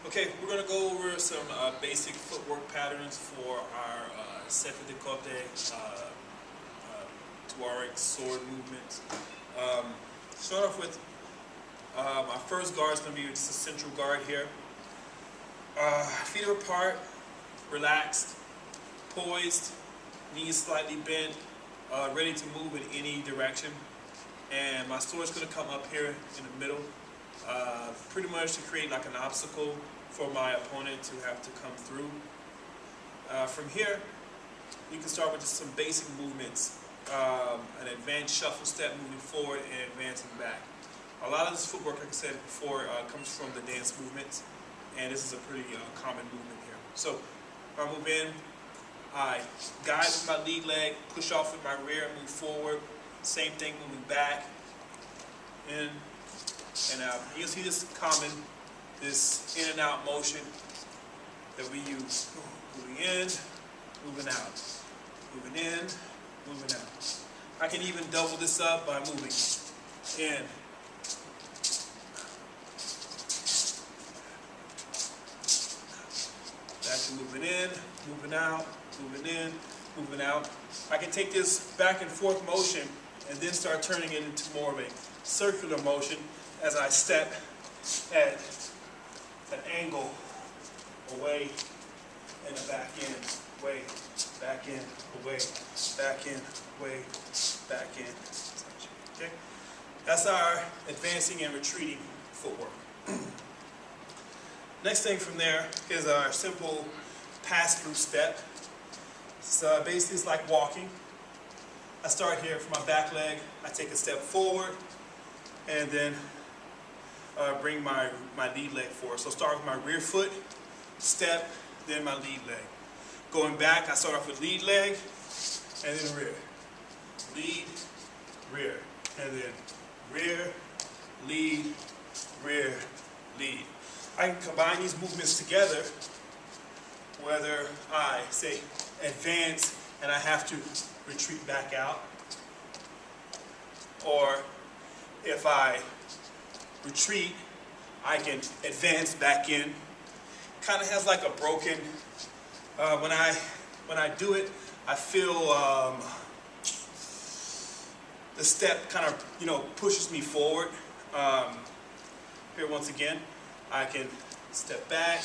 Okay, we're going to go over some basic footwork patterns for our set de décolleté Tuareg sword movements. Start off with my first guard is going to be just a central guard here. Feet are apart, relaxed, poised, knees slightly bent, ready to move in any direction. And my sword is going to come up here in the middle, pretty much to create like an obstacle for my opponent to have to come through. From here, you can start with just some basic movements, an advanced shuffle step moving forward and advancing back. A lot of this footwork, like I said before, comes from the dance movements, and this is a pretty common movement here. So, if I move in, I guide with my lead leg, push off with my rear, move forward. Same thing, moving back, in and out. You'll see this common, this in and out motion that we use. Moving in, moving out. Moving in, moving out. I can even double this up by moving in. Back to moving in, moving out, moving in, moving out. I can take this back and forth motion and then start turning it into more of a circular motion as I step at an angle away and back in, away, back in, away, back in, away, back in. Okay? That's our advancing and retreating footwork. Next thing from there is our simple pass-through step. So basically it's like walking. I start here for my back leg, I take a step forward, and then bring my lead leg forward. So start with my rear foot, step, then my lead leg. Going back, I start off with lead leg, and then rear. Lead, rear, and then rear, lead, rear, lead. I can combine these movements together, whether I, say, advance and I have to retreat back out, or if I retreat, I can advance back in. Kind of has like a broken, when I do it, I feel the step kind of, pushes me forward. Here once again, I can step back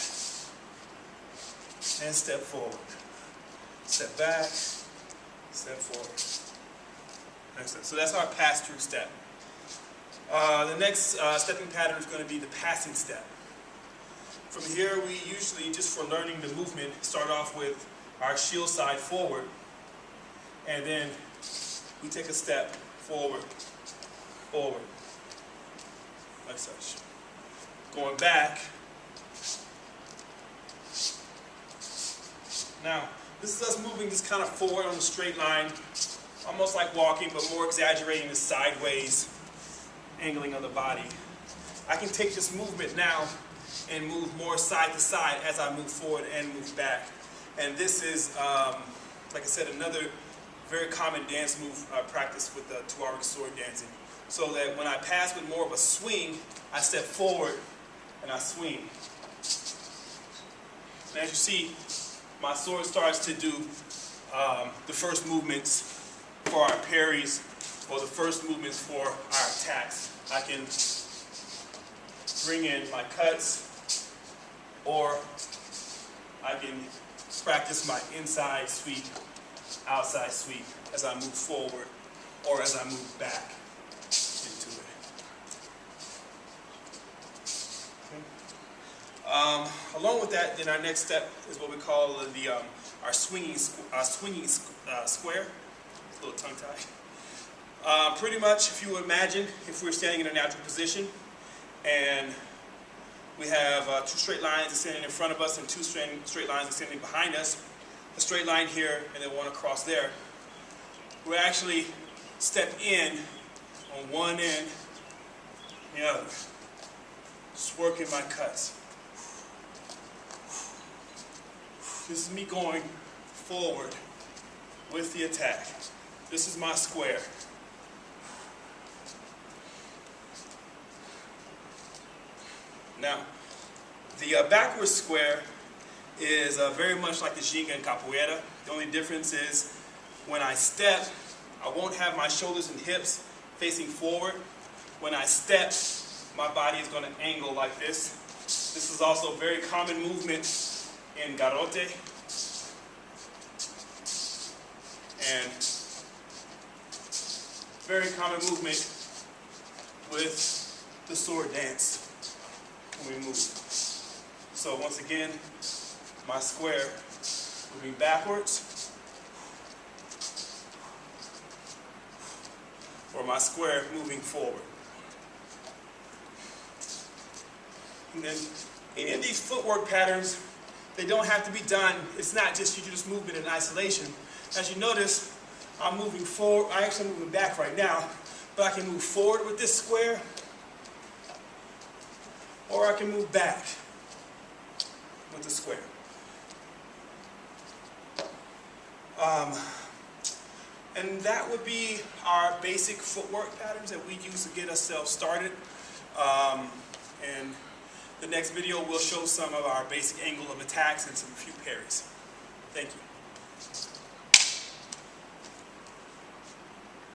and step forward. Step back, step forward. Excellent. So that's our pass-through step. The next stepping pattern is going to be the passing step. From here, we usually, just for learning the movement, start off with our shield side forward, and then we take a step forward, forward, like such. Going back. Now, this is us moving just kind of forward on a straight line, almost like walking, but more exaggerating the sideways angling of the body. I can take this movement now and move more side to side as I move forward and move back. And this is, like I said, another very common dance move practice with the Tuareg sword dancing. So that when I pass with more of a swing, I step forward and I swing. And as you see, my sword starts to do the first movements for our parries, or the first movements for our attacks. I can bring in my cuts, or I can practice my inside sweep, outside sweep as I move forward, or as I move back into it. Okay. Along with that, then our next step is what we call our swinging square. It's a little tongue-tied. Pretty much, if you imagine, if we're standing in a natural position, and we have two straight lines extending in front of us and two straight lines extending behind us, a straight line here and then one across there, we actually step in on one end and the other, just working my cuts. This is me going forward with the attack. This is my square. Now, The backward square is very much like the ginga and capoeira. The only difference is when I step, I won't have my shoulders and hips facing forward. When I step, my body is going to angle like this. This is also a very common movement in garrote and very common movement with the sword dance when we move. So once again, my square moving backwards, or my square moving forward. And then any of these footwork patterns, they don't have to be done. It's not just you do this movement in isolation. As you notice, I'm moving forward. I actually am moving back right now, but I can move forward with this square, or I can move back with the square. And that would be our basic footwork patterns that we use to get ourselves started. And the next video will show some of our basic angle of attacks and some few parries. Thank you.